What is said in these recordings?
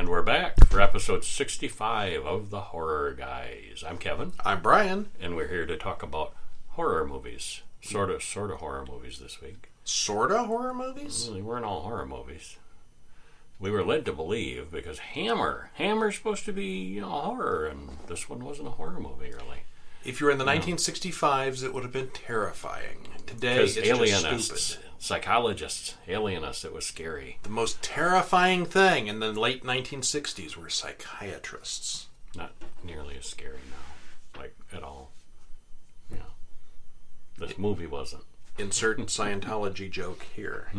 And we're back for episode 65 of The Horror Guys. I'm Kevin. I'm Brian. And we're here to talk about horror movies. Sort of horror movies this week. Sorta horror movies? Well, they weren't all horror movies. We were led to believe because Hammer's supposed to be, horror, and this one wasn't a horror movie, really. If you were in the 1965s, it would have been terrifying. Today, it's alienists, just stupid. Psychologists, alienists, it was scary. The most terrifying thing in the late 1960s were psychiatrists. Not nearly as scary now, like at all. Yeah. This movie wasn't. Insert Scientology joke here.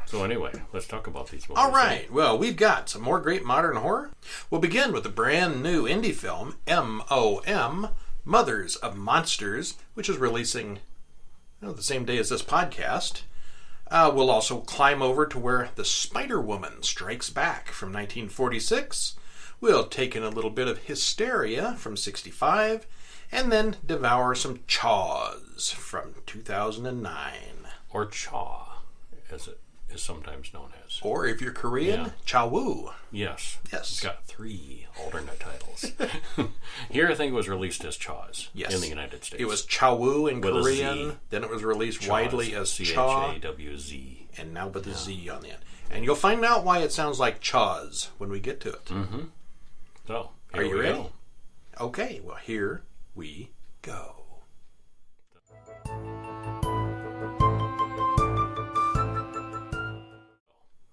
So anyway, let's talk about these movies. All right. Well, we've got some more great modern horror. We'll begin with the brand new indie film, M.O.M, Mothers of Monsters, which is releasing the same day as this podcast. We'll also climb over to where The Spider-Woman Strikes Back from 1946. We'll take in a little bit of Hysteria from 65, and then devour some Chawz from 2009. Or Chaw, as it is sometimes known as. Or if you're Korean, Chawoo. Yes. Yes. It's got 3 alternate titles. Here I think it was released as Chawz in the United States. It was Chawoo in with Korean. Then it was released Chawz, widely as Chaw. C-H-A-W-Z. And now with the Z on the end. And you'll find out why it sounds like Chawz when we get to it. Mm-hmm. So, are you ready? Go. Okay, well, here we go.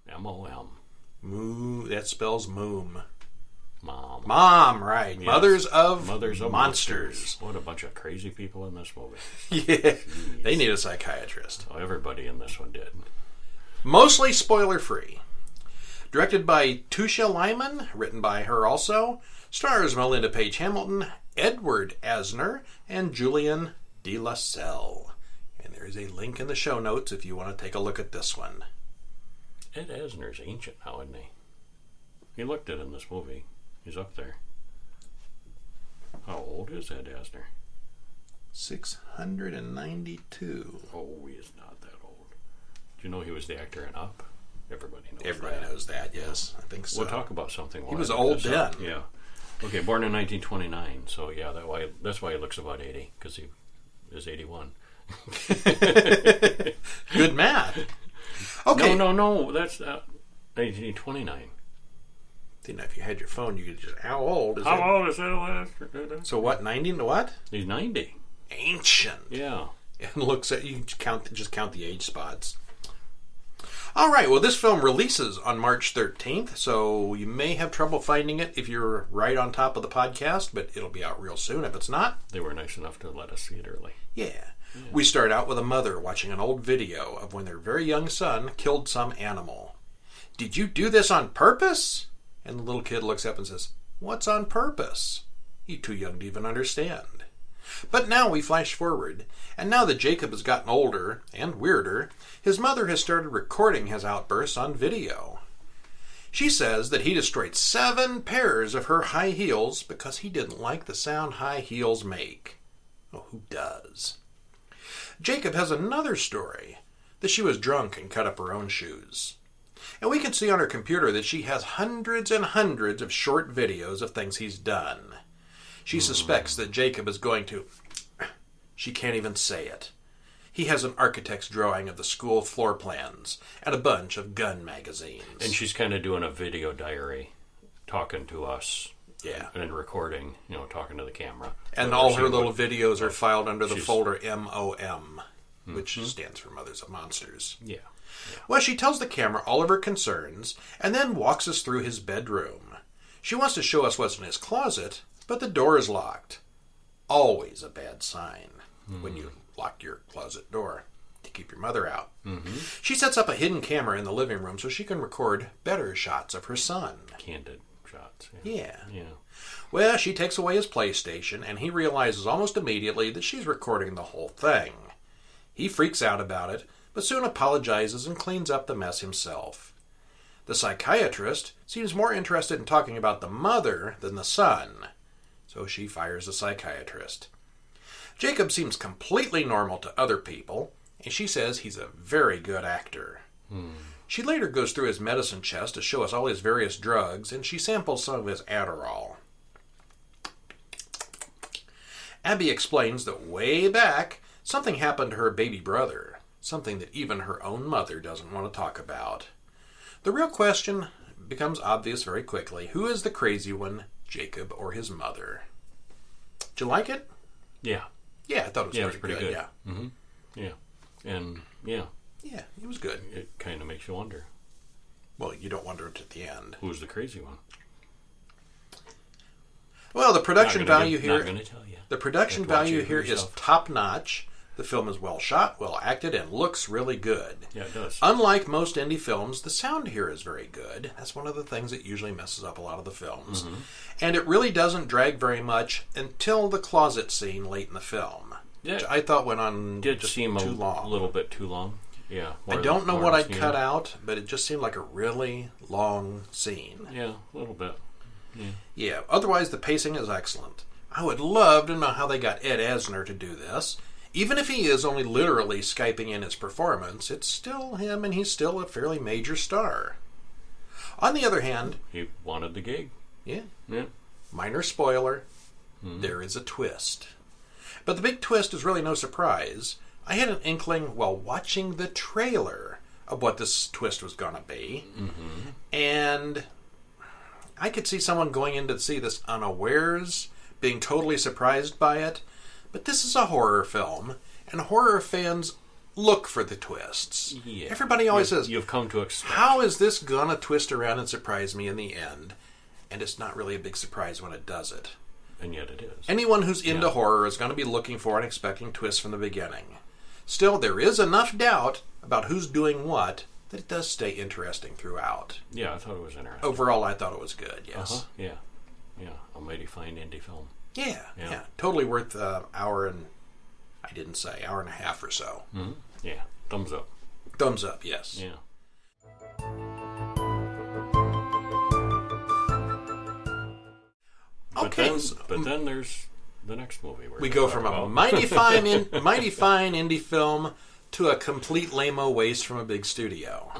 M.O.M. That spells M.O.M. Mom, right. Yes. Mothers of Monsters. What a bunch of crazy people in this movie. Yeah, jeez. They need a psychiatrist. Oh, everybody in this one did. Mostly spoiler-free. Directed by Tusha Lyman, written by her also, stars Melinda Page Hamilton, Edward Asner, and Julian de la Salle. And there's a link in the show notes if you want to take a look at this one. Ed Asner's ancient now, isn't he? He looked it in this movie. He's up there. How old is Ed Asner? 692. Oh, he is not that old. Do you know he was the actor in Up? Everybody knows that, yes. I think so. We'll talk about something. He was old then. Yeah. Okay, born in 1929, so yeah, that's why he looks about 80, because he is 81. Good math. Okay. No, that's 1929. Didn't know if you had your phone, you could just, how old is it? How old is Ed? So what, 90 to what? He's 90. Ancient. Yeah. And looks at, you just count the age spots. All right, well, this film releases on March 13th, so you may have trouble finding it if you're right on top of the podcast, but it'll be out real soon if it's not. They were nice enough to let us see it early. Yeah. We start out with a mother watching an old video of when their very young son killed some animal. Did you do this on purpose? And the little kid looks up and says, what's on purpose? He's too young to even understand. But now we flash forward, and now that Jacob has gotten older and weirder, his mother has started recording his outbursts on video. She says that he destroyed 7 pairs of her high heels because he didn't like the sound high heels make. Oh, who does? Jacob has another story, that she was drunk and cut up her own shoes. And we can see on her computer that she has hundreds and hundreds of short videos of things he's done. She suspects that Jacob is going to... She can't even say it. He has an architect's drawing of the school floor plans and a bunch of gun magazines. And she's kind of doing a video diary, talking to us. Yeah. And recording, talking to the camera. And all her little videos are filed under the folder M.O.M, which stands for Mothers of Monsters. Yeah. Well, she tells the camera all of her concerns and then walks us through his bedroom. She wants to show us what's in his closet, but the door is locked. Always a bad sign when you lock your closet door to keep your mother out. She sets up a hidden camera in the living room so she can record better shots of her son. Candid shots. Yeah. Yeah. Well, she takes away his PlayStation, and he realizes almost immediately that she's recording the whole thing. He freaks out about it, but soon apologizes and cleans up the mess himself. The psychiatrist seems more interested in talking about the mother than the son, so she fires the psychiatrist. Jacob seems completely normal to other people, and she says he's a very good actor. She later goes through his medicine chest to show us all his various drugs, and she samples some of his Adderall. Abby explains that way back, something happened to her baby brother, something that even her own mother doesn't want to talk about. The real question becomes obvious very quickly. Who is the crazy one, Jacob or his mother? Did you like it? Yeah. Yeah, I thought it was pretty good. Yeah. Mm-hmm. Yeah. And, yeah. Yeah, it was good. It kind of makes you wonder. Well, you don't wonder it at the end. Who's the crazy one? Well, the production value here... Not going to tell you. The production value here is top-notch. The film is well shot, well acted, and looks really good. Yeah, it does. Unlike most indie films, the sound here is very good. That's one of the things that usually messes up a lot of the films. Mm-hmm. And it really doesn't drag very much until the closet scene late in the film. Yeah. Which I thought went on did just seem too long. A little bit too long. Yeah. I don't know what I'd cut out, but it just seemed like a really long scene. Yeah, a little bit. Yeah. Otherwise, the pacing is excellent. I would love to know how they got Ed Asner to do this. Even if he is only literally Skyping in his performance, it's still him, and he's still a fairly major star. On the other hand... He wanted the gig. Yeah. Yeah. Minor spoiler, there is a twist. But the big twist is really no surprise. I had an inkling while watching the trailer of what this twist was going to be. Mm-hmm. And I could see someone going in to see this unawares, being totally surprised by it. But this is a horror film, and horror fans look for the twists. Yeah. Everybody always says, you've come to expect. How is this going to twist around and surprise me in the end? And it's not really a big surprise when it does it. And yet it is. Anyone who's into horror is going to be looking for and expecting twists from the beginning. Still, there is enough doubt about who's doing what that it does stay interesting throughout. Yeah, I thought it was interesting. Overall, I thought it was good, yes. Uh-huh. Yeah. Yeah, a mighty fine indie film. Yeah. Totally worth hour and a half or so. Mm-hmm. Yeah, thumbs up. Thumbs up, yes. Yeah. Okay. But then there's the next movie. We go from a mighty fine indie film to a complete lame-o waste from a big studio.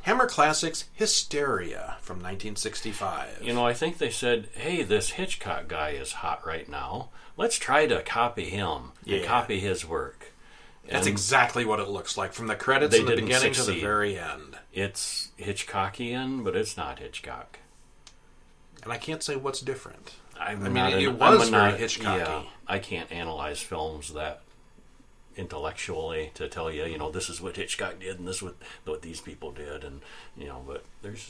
Hammer Classics' Hysteria from 1965. You know, I think they said, hey, this Hitchcock guy is hot right now. Let's try to copy him and copy his work. That's exactly what it looks like from the credits in the beginning to the very end. It's Hitchcockian, but it's not Hitchcock. And I can't say what's different. It was very Hitchcocky. Yeah, I can't analyze films that intellectually to tell you, you know, this is what Hitchcock did and this is what these people did, and you know, but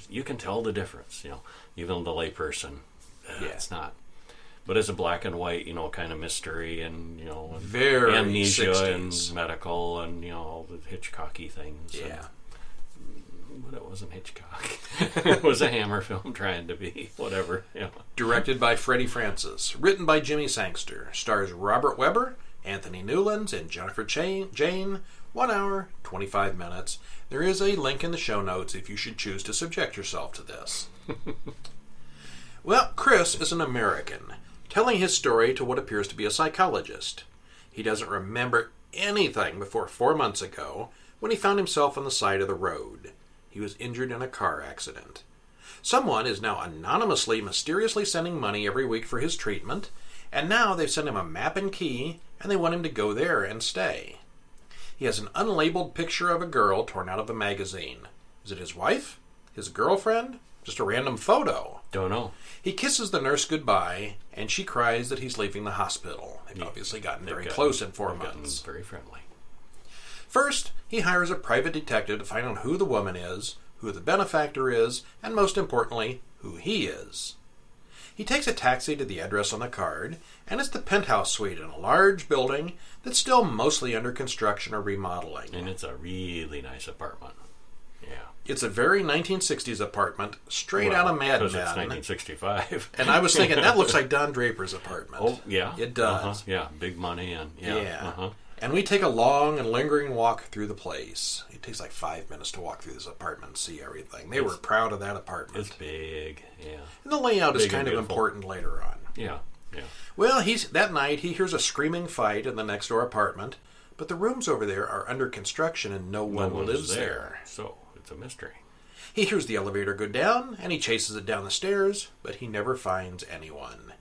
you can tell the difference, you know, even the layperson. It's not. But as a black and white, you know, kind of mystery and, you know, and very amnesia 60s. and medical and, you know, all the Hitchcocky things. Yeah. But it wasn't Hitchcock. It was a Hammer film trying to be whatever. You know. Directed by Freddie Francis. Written by Jimmy Sangster. Stars Robert Webber, Anthony Newlands, and Jennifer Jane. 1 hour, 25 minutes. There is a link in the show notes if you should choose to subject yourself to this. Well, Chris is an American, telling his story to what appears to be a psychologist. He doesn't remember anything before 4 months ago when he found himself on the side of the road. He was injured in a car accident. Someone is now anonymously, mysteriously sending money every week for his treatment, and now they've sent him a map and key, and they want him to go there and stay. He has an unlabeled picture of a girl torn out of a magazine. Is it his wife? His girlfriend? Just a random photo? Don't know. He kisses the nurse goodbye, and she cries that he's leaving the hospital. They've obviously gotten very close in 4 months. Very friendly. First, he hires a private detective to find out who the woman is, who the benefactor is, and most importantly, who he is. He takes a taxi to the address on the card, and it's the penthouse suite in a large building that's still mostly under construction or remodeling. And it's a really nice apartment. Yeah. It's a very 1960s apartment, straight out of Mad Men. Because it's 1965. And I was thinking, that looks like Don Draper's apartment. Oh, yeah. It does. Uh-huh. Yeah, big money and Yeah. And we take a long and lingering walk through the place. It takes like 5 minutes to walk through this apartment and see everything. They were proud of that apartment. It's big, yeah. And the layout is kind of important later on. Yeah. Well, that night he hears a screaming fight in the next door apartment, but the rooms over there are under construction and no one lives there. So It's a mystery. He hears the elevator go down, and he chases it down the stairs, but he never finds anyone.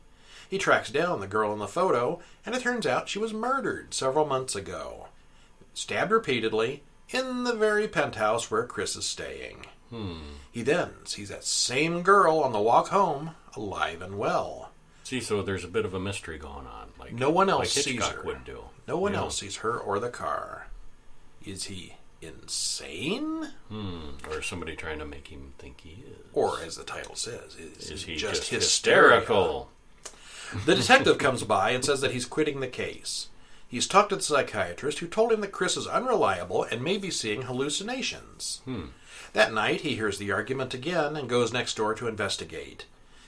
He tracks down the girl in the photo, and it turns out she was murdered several months ago. Stabbed repeatedly in the very penthouse where Chris is staying. He then sees that same girl on the walk home, alive and well. See, so there's a bit of a mystery going on. Like no one else like sees Hitchcock her. would do. No one else sees her or the car. Is he insane? Or somebody trying to make him think he is. Or, as the title says, is he just hysterical? The detective comes by and says that he's quitting the case. He's talked to the psychiatrist, who told him that Chris is unreliable and may be seeing hallucinations. That night, he hears the argument again and goes next door to investigate.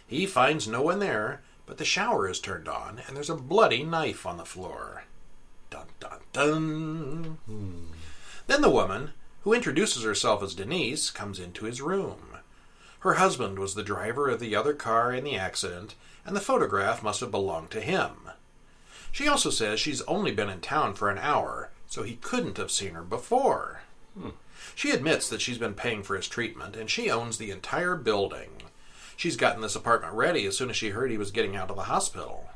He finds no one there, but the shower is turned on, and there's a bloody knife on the floor. Dun, dun, dun. Then the woman, who introduces herself as Denise, comes into his room. Her husband was the driver of the other car in the accident, and the photograph must have belonged to him. She also says she's only been in town for an hour, so he couldn't have seen her before. She admits that she's been paying for his treatment, and she owns the entire building. She's gotten this apartment ready as soon as she heard he was getting out of the hospital.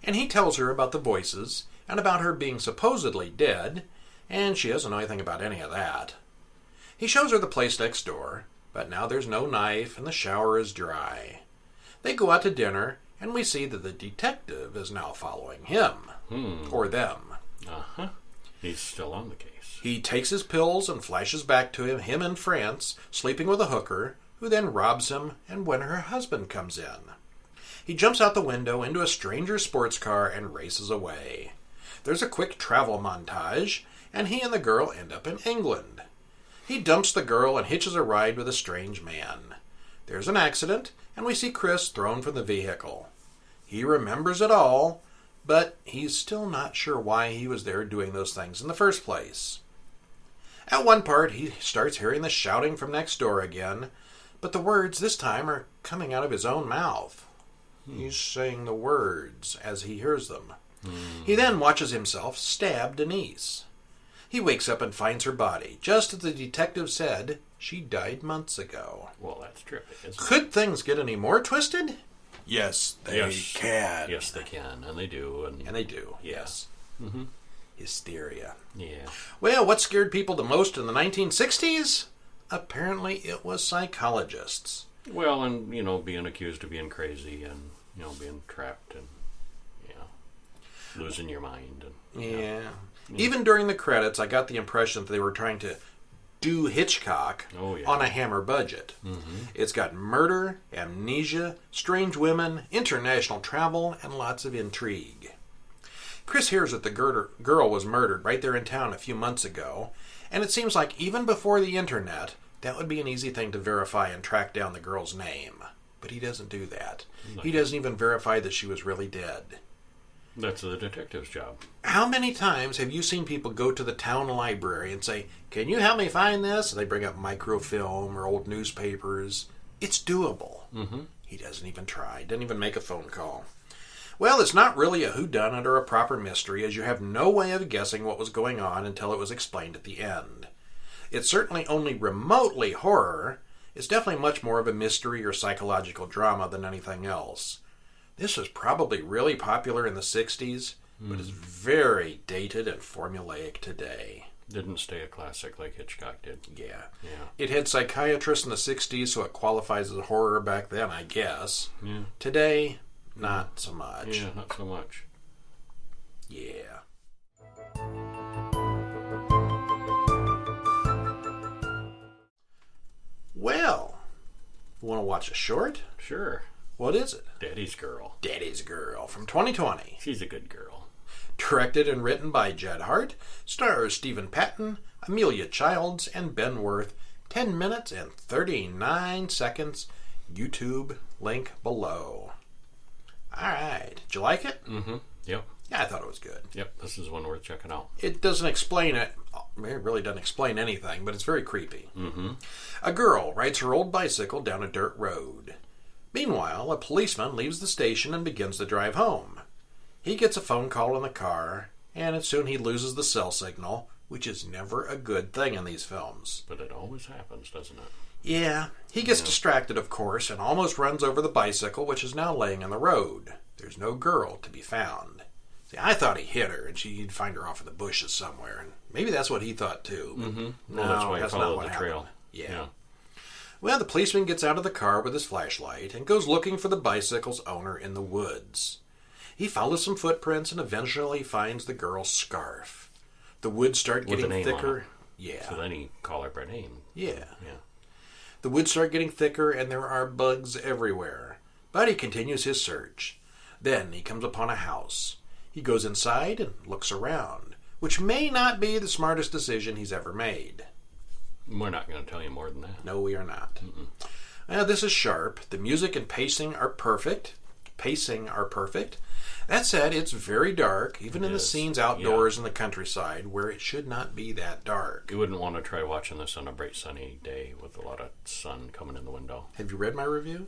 And he tells her about the voices, and about her being supposedly dead, and she doesn't know anything about any of that. He shows her the place next door, but now there's no knife, and the shower is dry. They go out to dinner, and we see that the detective is now following him. Or them. He's still on the case. He takes his pills and flashes back to him in France, sleeping with a hooker, who then robs him, and when her husband comes in. He jumps out the window into a stranger's sports car and races away. There's a quick travel montage, and he and the girl end up in England. He dumps the girl and hitches a ride with a strange man. There's an accident, and we see Chris thrown from the vehicle. He remembers it all, but he's still not sure why he was there doing those things in the first place. At one part, he starts hearing the shouting from next door again, but the words this time are coming out of his own mouth. He's saying the words as he hears them. He then watches himself stab Denise. He wakes up and finds her body. Just as the detective said, she died months ago. Well, that's trippy, isn't it? Could things get any more twisted? Yes, they can. Yes, they can, and they do. And they do, yes. Hysteria. Yeah. Well, what scared people the most in the 1960s? Apparently it was psychologists. Well, and, being accused of being crazy and, being trapped and, losing your mind. And, yeah. Even during the credits, I got the impression that they were trying to do Hitchcock on a Hammer budget. It's got murder, amnesia, strange women, international travel, and lots of intrigue. Chris hears that the girl was murdered right there in town a few months ago, and it seems like even before the internet, that would be an easy thing to verify and track down the girl's name. But he doesn't do that. He doesn't even verify that she was really dead. That's the detective's job. How many times have you seen people go to the town library and say, "Can you help me find this?" And they bring up microfilm or old newspapers. It's doable. He doesn't even try. Doesn't even make a phone call. Well, it's not really a whodunit or a proper mystery, as you have no way of guessing what was going on until it was explained at the end. It's certainly only remotely horror. It's definitely much more of a mystery or psychological drama than anything else. This was probably really popular in the 60s, but is very dated and formulaic today. Didn't stay a classic like Hitchcock did. Yeah. It had psychiatrists in the 60s, so it qualifies as horror back then, I guess. Yeah. Today, not so much. Yeah, not so much. Yeah. Well, you want to watch a short? Sure. What is it? Daddy's Girl. Daddy's Girl from 2020. She's a good girl. Directed and written by Jed Hart. Stars Stephen Patton, Amelia Childs, and Ben Worth. 10 minutes and 39 seconds. YouTube link below. Alright. Did you like it? Yep. Yeah, I thought it was good. Yep, this is one worth checking out. It doesn't explain it. It really doesn't explain anything, but it's very creepy. A girl rides her old bicycle down a dirt road. Meanwhile, a policeman leaves the station and begins the drive home. He gets a phone call in the car, and soon he loses the cell signal, which is never a good thing in these films. But it always happens, doesn't it? Yeah, he gets distracted, of course, and almost runs over the bicycle, which is now laying in the road. There's no girl to be found. See, I thought he hit her, and she'd find her off in the bushes somewhere, and maybe that's what he thought, too. Mm-hmm. No, that's why he that's followed not what the happened. trail. Yeah. Well, the policeman gets out of the car with his flashlight and goes looking for the bicycle's owner in the woods. He follows some footprints and eventually finds the girl's scarf. The woods start With getting a name thicker. on it. Yeah. So then he called her by name. Yeah. Yeah. The woods start getting thicker and there are bugs everywhere. But he continues his search. Then he comes upon a house. He goes inside and looks around, which may not be the smartest decision he's ever made. We're not going to tell you more than that. No, we are not. Now, this is sharp. The music and pacing are perfect. That said, it's very dark, even in the scenes outdoors in the countryside, where it should not be that dark. You wouldn't want to try watching this on a bright sunny day with a lot of sun coming in the window. Have you read my review?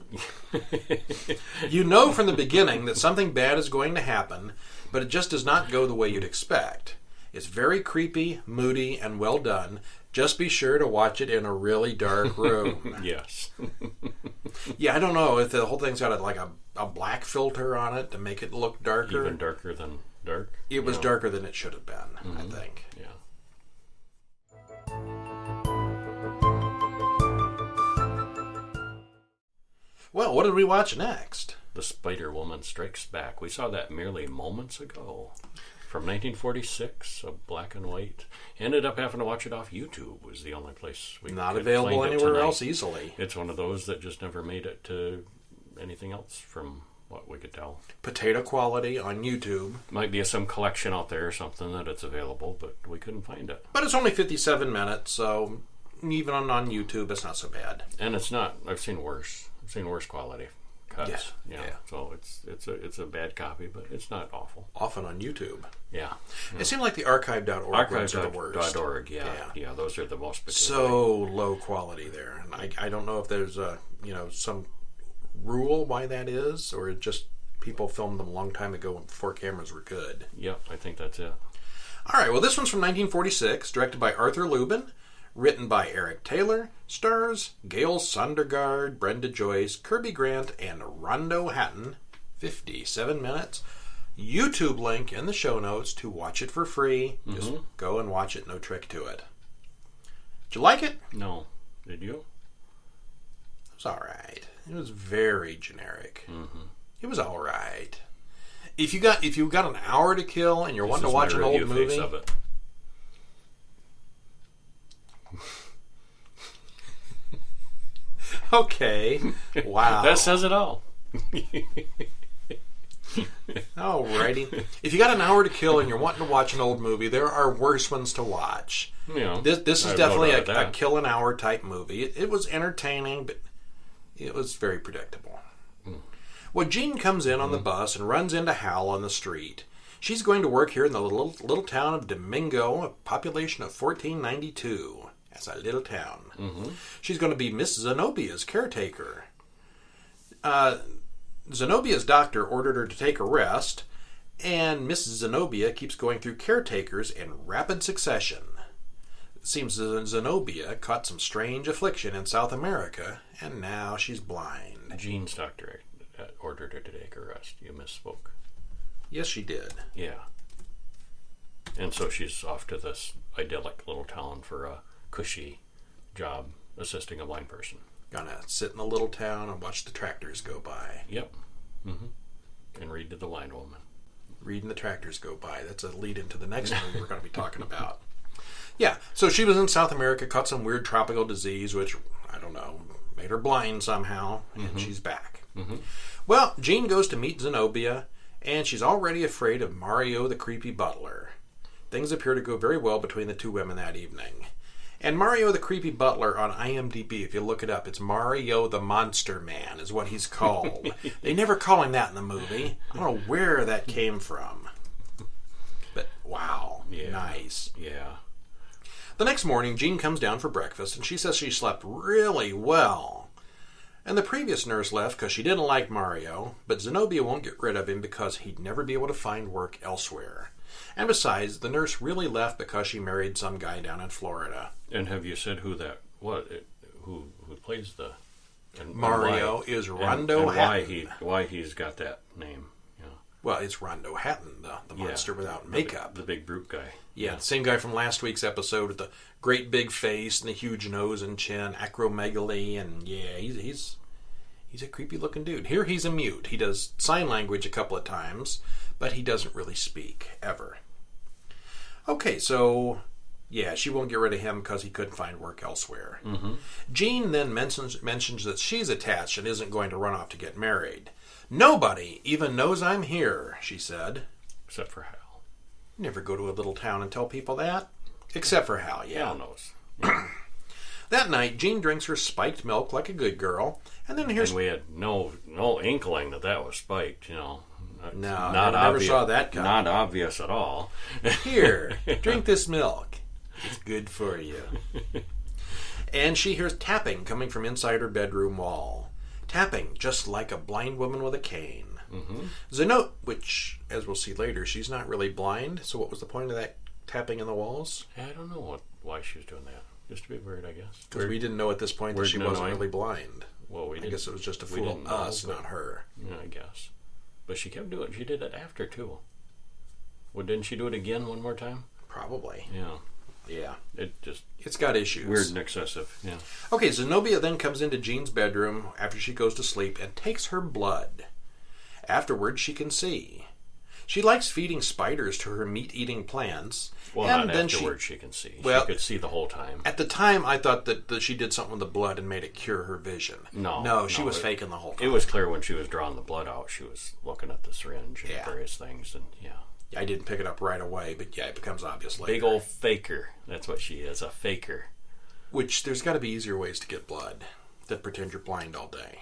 You know from the beginning that something bad is going to happen, but it just does not go the way you'd expect. It's very creepy, moody, and well done. Just be sure to watch it in a really dark room. Yes. Yeah, I don't know if the whole thing's got a black filter on it to make it look darker. Even darker than dark? It was darker than it should have been, I think. Yeah. Well, what did we watch next? The Spider Woman Strikes Back. We saw that merely moments ago. From 1946, a black and white. Ended up having to watch it off YouTube. Was the only place we Not could available find it anywhere tonight. else easily. It's one of those that just never made it to anything else from what we could tell. Potato quality on YouTube. Might be some collection out there or something that it's available, but we couldn't find it. But it's only 57 minutes, so even on YouTube, it's not so bad. And it's not. I've seen worse. I've seen worse quality cuts. Yeah. So it's a bad copy, but it's not awful. Often on YouTube. Yeah. It seemed like the archive.org ones are the worst. Archive.org, yeah, those are the most particular. So low quality there. And I don't know if there's some rule why that is, or just people filmed them a long time ago before cameras were good. Yep, I think that's it. All right, well, this one's from 1946, directed by Arthur Lubin, written by Eric Taylor, stars Gail Sondergaard, Brenda Joyce, Kirby Grant, and Rondo Hatton. 57 minutes. YouTube link in the show notes to watch it for free. Just go and watch it, no trick to it. Did you like it? No. Did you? It was all right. It was very generic. It was all right. If you got an hour to kill and you're wanting to watch an old movie, of it. okay, wow, That says it all. alrighty. If you got an hour to kill and you're wanting to watch an old movie, there are worse ones to watch. This is definitely a kill an hour type movie. It was entertaining, but it was very predictable. Well, Jean comes in on the bus and runs into Hal on the street. She's going to work here in the little town of Domingo, a population of 1492. That's a little town. She's going to be Miss Zenobia's caretaker. Zenobia's doctor ordered her to take a rest, and Miss Zenobia keeps going through caretakers in rapid succession. It seems Zenobia caught some strange affliction in South America, and now she's blind. Jean's doctor ordered her to take a rest. You misspoke. Yes, she did. Yeah. And so she's off to this idyllic little town for a cushy job assisting a blind person. Gonna sit in the little town and watch the tractors go by. Yep. And read to the blind woman. Reading the tractors go by. That's a lead into the next movie we're going to be talking about. Yeah, so she was in South America, caught some weird tropical disease, which, I don't know, made her blind somehow, and she's back. Well, Jean goes to meet Zenobia, and she's already afraid of Mario the creepy butler. Things appear to go very well between the two women that evening. And Mario the creepy butler on IMDb, if you look it up, it's Mario the Monster Man is what he's called. They never call him that in the movie. I don't know where that came from. But wow, nice. Yeah. The next morning, Jean comes down for breakfast, and she says she slept really well. And the previous nurse left because she didn't like Mario, but Zenobia won't get rid of him because he'd never be able to find work elsewhere. And besides, the nurse really left because she married some guy down in Florida. And have you said who that? Who plays the? And Mario why, is Rondo and Hatton. why he's got that name? You know. Well, it's Rondo Hatton, the monster without makeup. The big brute guy. Yeah, the same guy from last week's episode with the great big face and the huge nose and chin, acromegaly, and yeah, he's a creepy looking dude. Here he's a mute. He does sign language a couple of times, but he doesn't really speak, ever. Okay, so yeah, she won't get rid of him because he couldn't find work elsewhere. Mm-hmm. Jean then mentions that she's attached and isn't going to run off to get married. Nobody even knows I'm here, she said. Except for Hal. Never go to a little town and tell people that. Except for Hal, yeah. Hal knows. Yeah. That night, Jean drinks her spiked milk like a good girl, and then here's... And we had no inkling that was spiked, you know. No, never saw that coming. Not obvious at all. Here, drink this milk. It's good for you. And she hears tapping coming from inside her bedroom wall. Tapping, just like a blind woman with a cane. Mm-hmm. Which, as we'll see later, she's not really blind, so what was the point of that tapping in the walls? I don't know why she was doing that. Just a bit weird, I guess. Because we didn't know at this point that she wasn't really blind. Well, I guess it was just to fool us, not her. Yeah, I guess. But she kept doing it. She did it after, too. Well, didn't she do it again one more time? Probably. Yeah. Yeah. It's got issues. Weird and excessive, yeah. Okay, Zenobia then comes into Jean's bedroom after she goes to sleep and takes her blood. Afterwards, she can see. She likes feeding spiders to her meat-eating plants. Well, and not then afterwards she can see. Well, she could see the whole time. At the time, I thought that she did something with the blood and made it cure her vision. No, she was faking the whole time. It was clear when she was drawing the blood out, she was looking at the syringe and various things, and yeah. I didn't pick it up right away, but yeah, it becomes obvious later. Big old faker. That's what she is, a faker. Which, there's got to be easier ways to get blood than pretend you're blind all day.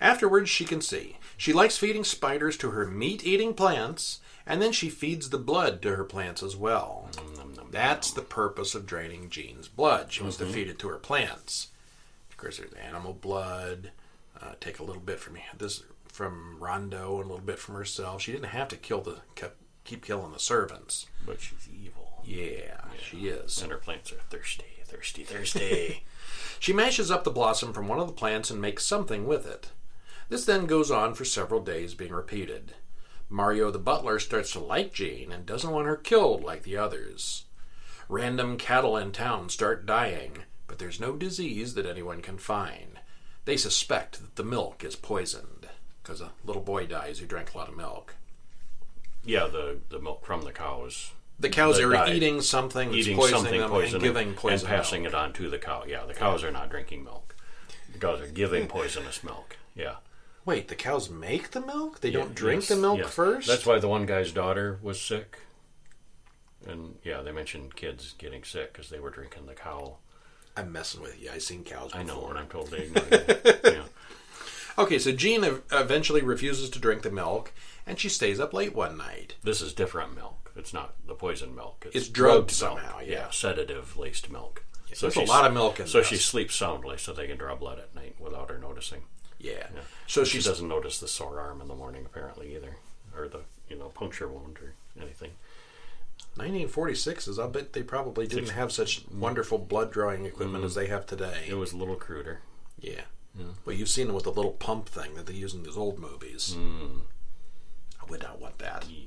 Afterwards, she can see. She likes feeding spiders to her meat-eating plants, and then she feeds the blood to her plants as well. That's the purpose of draining Jean's blood. She wants to feed it to her plants. Of course, there's animal blood. Take a little bit from Rondo and a little bit from herself. She didn't have to keep killing the servants. But she's evil. Yeah, she is. And her plants are thirsty, thirsty, thirsty. She mashes up the blossom from one of the plants and makes something with it. This then goes on for several days, being repeated. Mario the butler starts to like Jean and doesn't want her killed like the others. Random cattle in town start dying, but there's no disease that anyone can find. They suspect that the milk is poisoned, because a little boy dies who drank a lot of milk. Yeah, the milk from the cows. The cows are eating something that's poisoning them and giving poison and passing it on to the cow. Yeah, the cows are not drinking milk. The cows are giving poisonous milk. Yeah. Wait, the cows make the milk? They don't drink the milk first? That's why the one guy's daughter was sick. And yeah, they mentioned kids getting sick because they were drinking the cow. I'm messing with you. I've seen cows before. I know, and I'm totally ignoring it. Yeah. Okay, so Jean eventually refuses to drink the milk, and she stays up late one night. This is different milk. It's not the poison milk. It's drugged milk. Somehow, yeah. Sedative-laced milk. Yeah, so there's a lot of milk in this. So she sleeps soundly so they can draw blood at night without her noticing. Yeah. So she doesn't notice the sore arm in the morning apparently either, or the puncture wound or anything. 1946 is, I bet they probably didn't have such wonderful blood drawing equipment as they have today. It was a little cruder. Yeah. Well, you've seen them with the little pump thing that they use in those old movies. I would not want that. Yeah.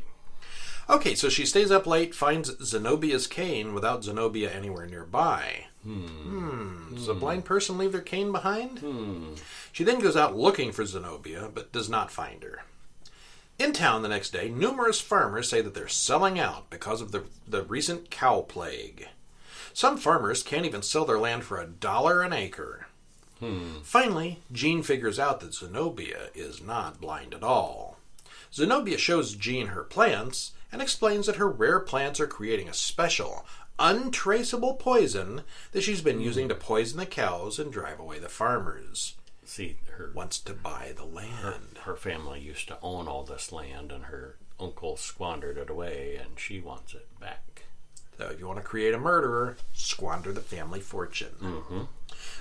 Okay, so she stays up late, finds Zenobia's cane without Zenobia anywhere nearby. Does a blind person leave their cane behind? She then goes out looking for Zenobia, but does not find her. In town the next day, numerous farmers say that they're selling out because of the recent cow plague. Some farmers can't even sell their land for $1 an acre. Finally, Jean figures out that Zenobia is not blind at all. Zenobia shows Jean her plants and explains that her rare plants are creating a special, untraceable poison that she's been using to poison the cows and drive away the farmers. See, her wants to buy the land. Her family used to own all this land, and her uncle squandered it away, and she wants it back. So if you want to create a murderer, squander the family fortune.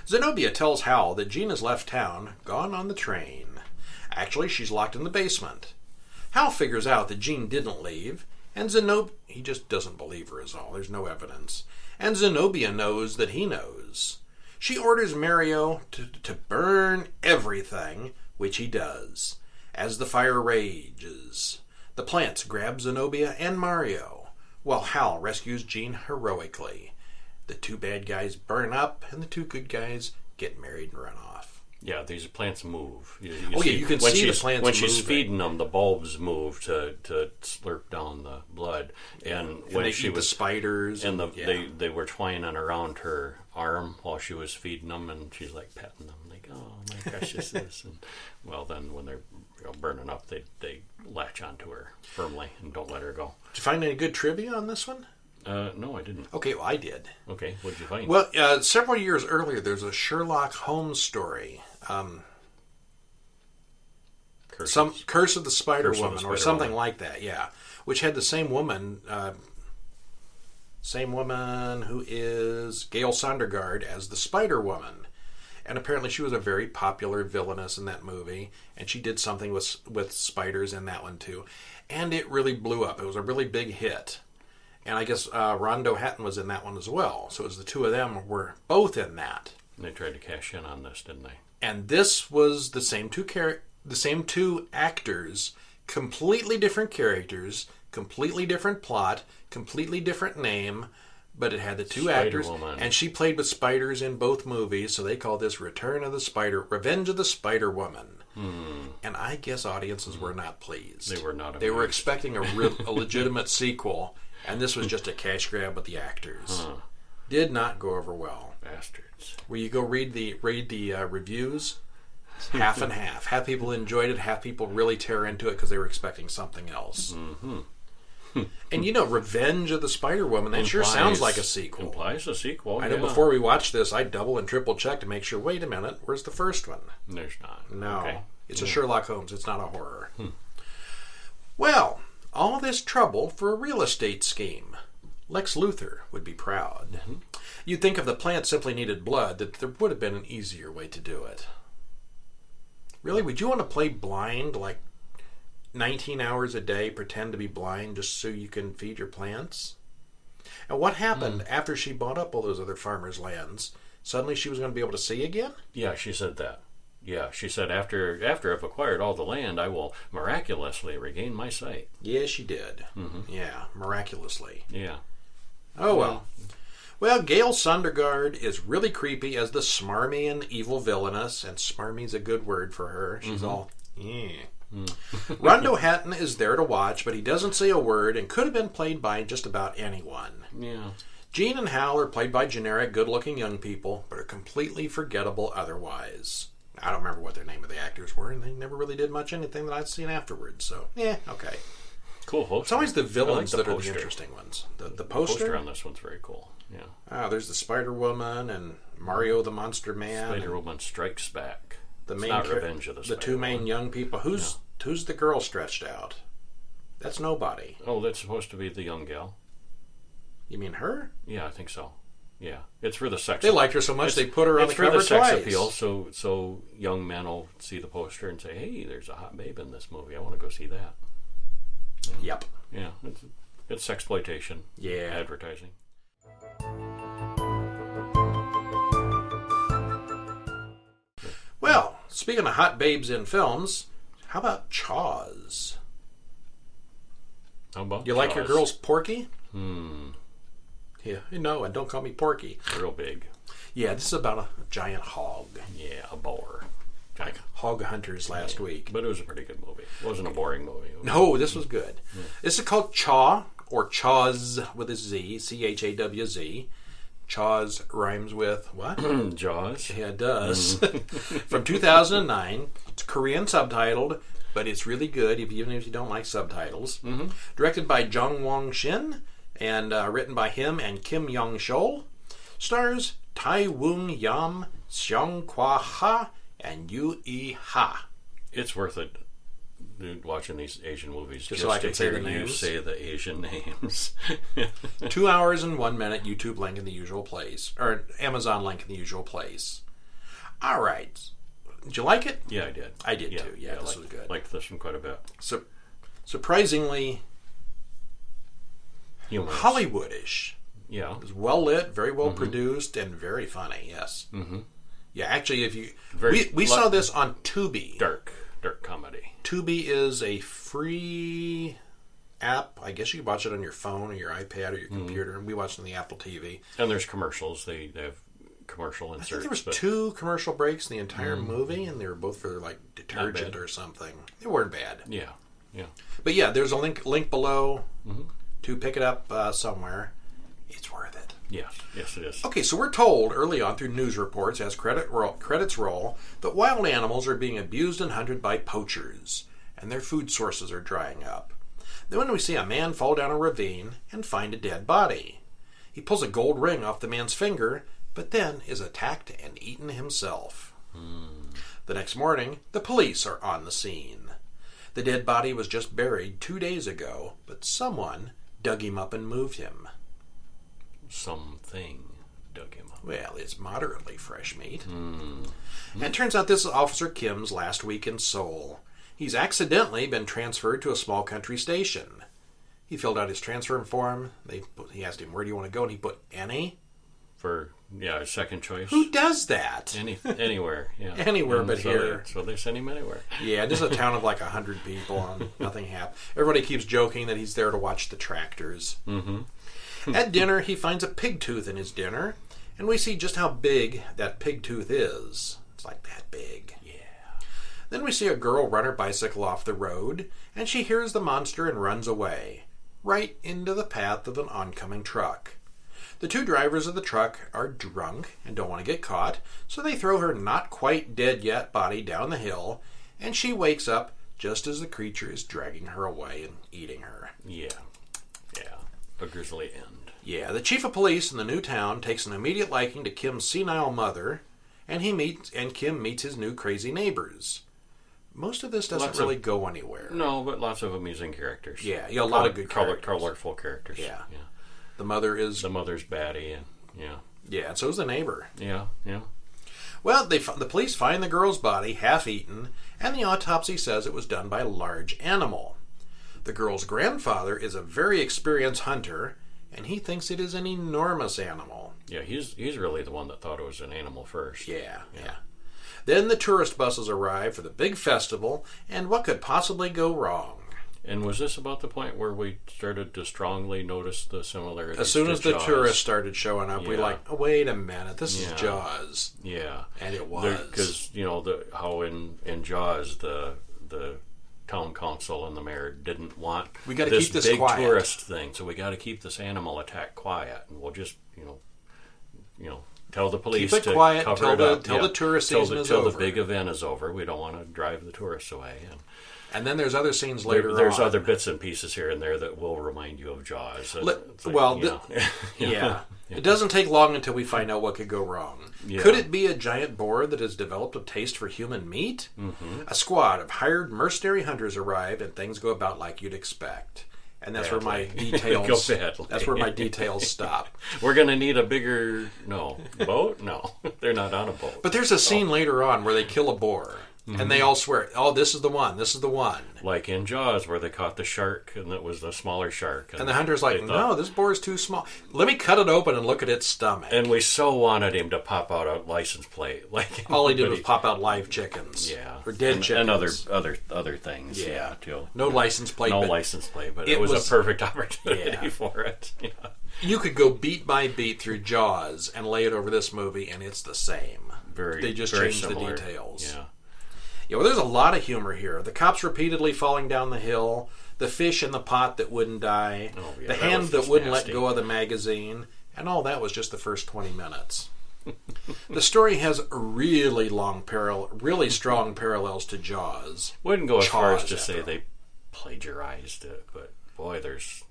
Zenobia tells Hal that Jean has left town, gone on the train. Actually, she's locked in the basement. Hal figures out that Jean didn't leave, And he just doesn't believe her is all. There's no evidence. And Zenobia knows that he knows. She orders Mario to burn everything, which he does. As the fire rages, the plants grab Zenobia and Mario, while Hal rescues Jean heroically. The two bad guys burn up, and the two good guys get married and run off. Yeah, these plants move. You can see the plants moving. When she's feeding them, the bulbs move to slurp down the blood. And when she was the spiders, and they were twining around her arm while she was feeding them, and she's like petting them, like, oh my precious this. And well, then when they're burning up, they latch onto her firmly and don't let her go. Did you find any good trivia on this one? No, I didn't. Okay, well, I did. Okay, what did you find? Well, several years earlier, there's a Sherlock Holmes story. Curse of the Spider Woman, or something like that, yeah. Which had the same woman who is Gail Sondergaard as the Spider Woman. And apparently she was a very popular villainess in that movie, and she did something with spiders in that one too. And it really blew up. It was a really big hit. And I guess Rondo Hatton was in that one as well. So it was the two of them were both in that. And they tried to cash in on this, didn't they? And this was the same two actors, completely different characters, completely different plot, completely different name, but it had the two actors. Woman. And she played with spiders in both movies, so they called this Revenge of the Spider Woman. And I guess audiences were not pleased. They were not amused. They were expecting a legitimate sequel, and this was just a cash grab with the actors. Did not go over well. Bastards. Where you go read the reviews, half and half. Half people enjoyed it, half people really tear into it because they were expecting something else. And Revenge of the Spider Woman, that sure sounds like a sequel. Implies a sequel. I know before we watched this, I double and triple checked to make sure, wait a minute, where's the first one? There's not. No. Okay. It's a Sherlock Holmes, it's not a horror. Well, all this trouble for a real estate scheme. Lex Luthor would be proud. You'd think if the plant simply needed blood, that there would have been an easier way to do it. Really, would you want to play blind like 19 hours a day, pretend to be blind just so you can feed your plants? And what happened after she bought up all those other farmers' lands? Suddenly she was going to be able to see again? Yeah, she said that. Yeah, she said after I've acquired all the land, I will miraculously regain my sight. Yeah, she did. Yeah, miraculously. Yeah. Oh, well. Well, Gail Sondergaard is really creepy as the smarmy and evil villainess, and smarmy's a good word for her. She's all, Rondo Hatton is there to watch, but he doesn't say a word and could have been played by just about anyone. Yeah. Jean and Hal are played by generic, good-looking young people, but are completely forgettable otherwise. I don't remember what their name of the actors were, and they never really did much anything that I've seen afterwards, so, okay. Cool poster. It's always the villains that are poster. the interesting ones. The The poster? poster on this one's very cool. Yeah. There's the Spider Woman and Mario the Monster Man. Spider Woman Strikes Back. The It's main not Revenge of the the Spider two main Woman. young people. Who's the girl stretched out? That's nobody. Oh, that's supposed to be the young gal. You mean her? Yeah, I think so. Yeah, it's for the sex. They liked her so much they put her on the for cover the sex twice. appeal, so young men will see the poster and say, "Hey, there's a hot babe in this movie. I want to go see that." Yep. Yeah, it's sexploitation. Yeah. Advertising. Well, speaking of hot babes in films, how about Chawz? How about You like your Chawz? girls porky? Yeah, no, and don't call me Porky. Real big. Yeah, this is about a giant hog. Yeah, a boar. Like Hog Hunters last week. But it was a pretty good movie. It wasn't a boring movie. No, this was good. This is called Chaw, or Chawz with a Z, C-H-A-W-Z. Chawz rhymes with what? Jaws. Yeah, it does. From 2009. It's Korean subtitled, but it's really good, even if you don't like subtitles. Directed by Jung Wong Shin, and written by him and Kim Young Shol. Stars Tai Woong Yam, Seong Kwa Ha, and Yu E Ha. It's worth it watching these Asian movies Just so I can to say hear the you names? say the Asian names. 2 hours and 1 minute, YouTube link in the usual place. Or Amazon link in the usual place. All right. Did you like it? Yeah, I did. I did too. Yeah, this I was good. Liked this one quite a bit. Surprisingly humorous. Hollywoodish. Yeah. It was well lit, very well produced, and very funny. Yes. Mm-hmm. Yeah, actually, if you we saw this on Tubi. Dark comedy. Tubi is a free app. I guess you can watch it on your phone or your iPad or your computer, and we watched it on the Apple TV. And there's commercials. They have commercial inserts. I think there was 2 commercial breaks in the entire movie, and they were both for like detergent or something. They weren't bad. Yeah. But yeah, there's a link below to pick it up somewhere. It's worth it. Yes, it is. Okay, so we're told early on through news reports as credits roll that wild animals are being abused and hunted by poachers, and their food sources are drying up. Then we see a man fall down a ravine and find a dead body. He pulls a gold ring off the man's finger, but then is attacked and eaten himself. The next morning, the police are on the scene. The dead body was just buried 2 days ago, but someone dug him up and moved him. Something dug him up. Well, it's moderately fresh meat. And it turns out this is Officer Kim's last week in Seoul. He's accidentally been transferred to a small country station. He filled out his transfer form. He asked him, where do you want to go? And he put any. For, his second choice. Who does that? Anywhere, yeah. Anywhere but here. So they send him anywhere. Yeah, this is a town of like 100 people and nothing happened. Everybody keeps joking that he's there to watch the tractors. At dinner, he finds a pig tooth in his dinner, and we see just how big that pig tooth is. It's like that big. Yeah. Then we see a girl run her bicycle off the road, and she hears the monster and runs away, right into the path of an oncoming truck. The 2 drivers of the truck are drunk and don't want to get caught, so they throw her not quite dead yet body down the hill, and she wakes up just as the creature is dragging her away and eating her. Yeah. A grisly end. Yeah, the chief of police in the new town takes an immediate liking to Kim's senile mother, and Kim meets his new crazy neighbors. Most of this doesn't really go anywhere. No, but lots of amusing characters. Yeah, a lot of good characters. Colorful characters. Yeah. The mother's baddie, and yeah, and so's the neighbor. Yeah. Well, the police find the girl's body half-eaten, and the autopsy says it was done by a large animal. The girl's grandfather is a very experienced hunter, and he thinks it is an enormous animal. Yeah, he's really the one that thought it was an animal first. Yeah. Then the tourist buses arrive for the big festival, and what could possibly go wrong? And was this about the point where we started to strongly notice the similarities? As soon as the Chawz? tourists started showing up, we wait a minute, this is Chawz. Yeah. And it was. Because, how in Chawz, the town council and the mayor didn't want we gotta this keep this big quiet. Tourist thing, so we got to keep this animal attack quiet, and we'll just, tell the police keep it to quiet cover it up. Till the tourist season is over. Till the big event is over. We don't want to drive the tourists away. And then there's other scenes later on. There's other bits and pieces here and there that will remind you of Chawz. It doesn't take long until we find out what could go wrong. Yeah. Could it be a giant boar that has developed a taste for human meat? A squad of hired mercenary hunters arrive, and things go about like you'd expect. And that's where my details. That's where my details stop. We're going to need a bigger boat. No, they're not on a boat. But there's a scene later on where they kill a boar. And they all swear, this is the one, this is the one. Like in Chawz, where they caught the shark, and it was the smaller shark. And the hunter's like, no, this boar is too small. Let me cut it open and look at its stomach. And we so wanted him to pop out a license plate. All he did was pop out live chickens. Yeah. Or dead chickens. And other things. Yeah. Too. No license plate. No license plate, but it was a perfect opportunity for it. Yeah. You could go beat by beat through Chawz and lay it over this movie, and it's the same. They just changed the details. Yeah. Yeah, well, there's a lot of humor here. The cops repeatedly falling down the hill, the fish in the pot that wouldn't die, the hand that wouldn't let go of the magazine, and all that was just the first 20 minutes. The story has really strong parallels to Chawz. Wouldn't go as far as to say they plagiarized it, but boy,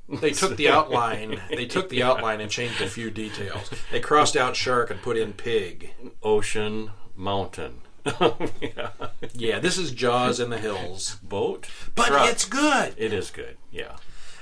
they took the outline. They took the outline and changed a few details. They crossed out shark and put in pig. Ocean, mountain. Yeah, this is Chawz in the hills. Boat, but truck. It's good. It is good. Yeah.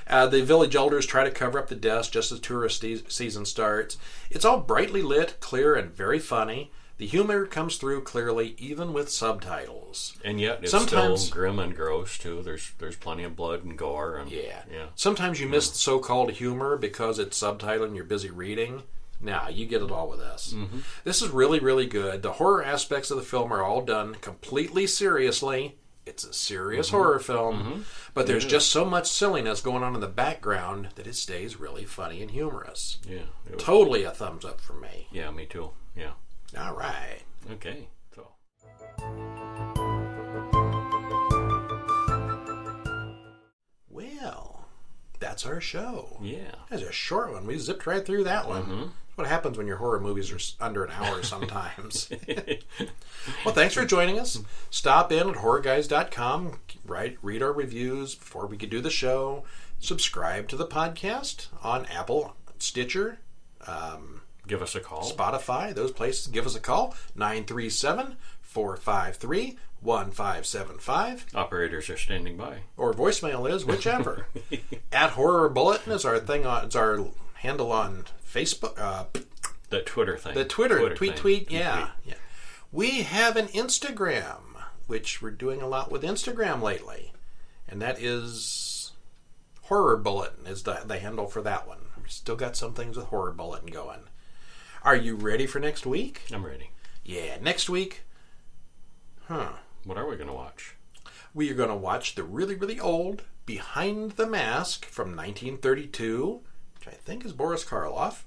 The village elders try to cover up the deaths just as tourist season starts. It's all brightly lit, clear, and very funny. The humor comes through clearly, even with subtitles. And yet, it's Sometimes, still grim and gross too. There's plenty of blood and gore. And, yeah. yeah. Sometimes you miss the so-called humor because it's subtitled and you're busy reading. Nah, you get it all with this. Mm-hmm. This is really, really good. The horror aspects of the film are all done completely seriously. It's a serious horror film, but there's just so much silliness going on in the background that it stays really funny and humorous. Yeah. Totally a thumbs up from me. Yeah, me too. Yeah. All right. Okay. So. Well, that's our show. Yeah. That's a short one. We zipped right through that one. That's what happens when your horror movies are under an hour sometimes. Well, thanks for joining us. Stop in at horrorguys.com, read our reviews before we could do the show. Subscribe to the podcast on Apple, Stitcher, Give us a call. Spotify, those places. Give us a call, 937-453-1575. Operators are standing by. Or voicemail is, whichever. At Horror Bulletin is our thing on, it's our handle on Facebook. The Twitter thing. The Twitter thing. tweet. Yeah. We have an Instagram, which we're doing a lot with Instagram lately. And that is Horror Bulletin is the handle for that one. We've still got some things with Horror Bulletin going. Are you ready for next week? I'm ready. Yeah, next week. What are we going to watch? We are going to watch the really, really old Behind the Mask from 1932, which I think is Boris Karloff.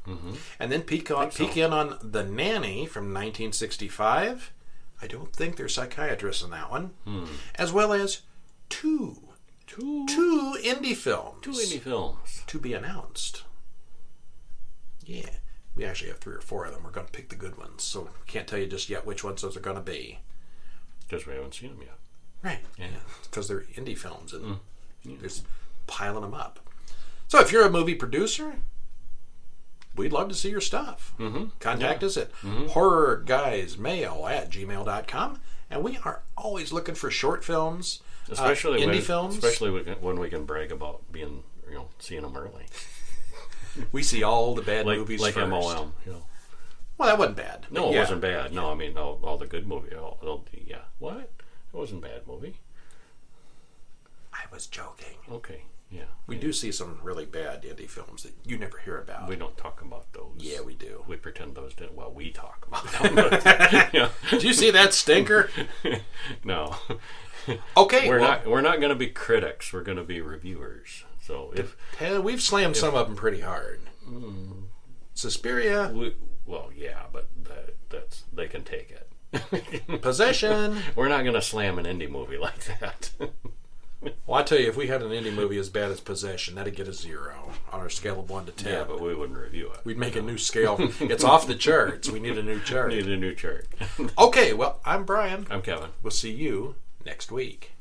And then peek in on The Nanny from 1965. I don't think there's psychiatrists in that one. As well as two indie films. 2 indie films. To be announced. Yeah. We actually have 3 or 4 of them. We're going to pick the good ones. So we can't tell you just yet which ones those are going to be. Because we haven't seen them yet. Right. Yeah. Because they're indie films and there's piling them up. So if you're a movie producer, we'd love to see your stuff. Contact us at horrorguysmail@gmail.com. And we are always looking for short films, Especially indie films. Especially when we can brag about being, seeing them early. We see all the bad movies like first. M.O.M. Well, that wasn't bad. No, it wasn't bad. No, I mean all the good movies. Yeah. What? It wasn't a bad movie. I was joking. Okay. Yeah. We do see some really bad indie films that you never hear about. We don't talk about those. Yeah, we do. We pretend those didn't. Well, we talk about them. But, Did you see that stinker? No. Okay. We're not going to be critics. We're going to be reviewers. So we've slammed some of them pretty hard. Suspiria. But that's they can take it. Possession. We're not going to slam an indie movie like that. Well, I tell you, if we had an indie movie as bad as Possession, that'd get a 0 on our scale of 1 to 10. Yeah, but we wouldn't review it. We'd make a new scale. It's off the charts. We need a new chart. Need a new chart. Okay, well, I'm Brian. I'm Kevin. We'll see you next week.